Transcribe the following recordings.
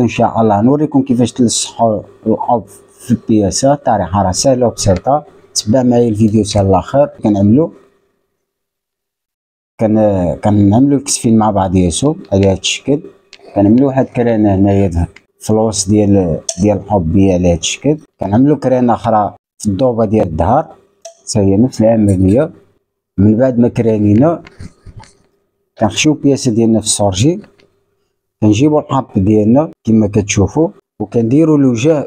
ان شاء الله نوريكم كيفاش تلصقوا الحب في البياسه. الطريقه راه سهله وبسيطه، تبع معايا الفيديو حتى الاخر. كنعملو الكسفين مع بعضياتو على هاد الشكل. كنعملو واحد كرانه هنايا في الوسط ديال الحب على هاد الشكل. كنعملو كرانه اخرى في الضوبه ديال الظهر حتى هي نفس العمليه. من بعد ما كرانينا كنخشيو البياسه ديالنا في السورجي، كنجيبو الحب ديالنا كما كتشوفوا، وكنديروا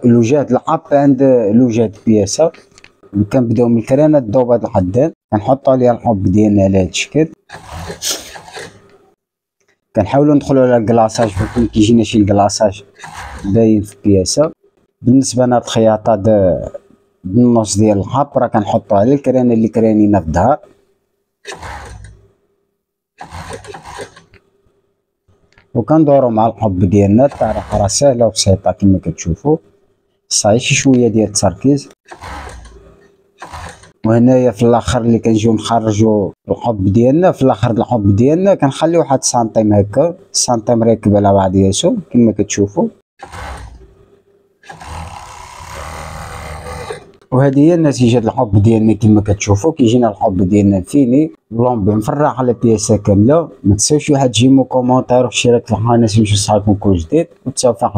لوجه الحب عند لوجه البياسه. كنبداو من الكرانه الضوبه د الحدان، كنحطوا عليها الحب ديالنا على هاد الشكل. كنحاولوا ندخلوا على الكلاصاج باش ما كيجينا شي كلاصاج باين في البياسه. بالنسبه لهاد الخياطه بالنص ديال الحب راه كنحطوا على الكرانه اللي كرانينا في الظهر، وكندورو مع الحب ديالنا. الطريقه راه سهله وبسيطه كما كتشوفوا، صاي شي شويه ديال التركيز. وهنايا في الاخر اللي كنجيو نخرجوا الحب ديالنا، في الاخر الحب ديالنا كنخليو واحد سنتيم هكا، سنتيم راكب على بعضياتو كما كتشوفوا. وهذه هي النتيجه ديال الحب ديالنا كما كتشوفوا. كيجينا الحب ديالنا فيني لومبي مفرغ على البياسه كامله. ما تنساوش واحد تجيمو كومونتير واشتراك في القناه باش يوصلكم كل جديد، والتوفيق.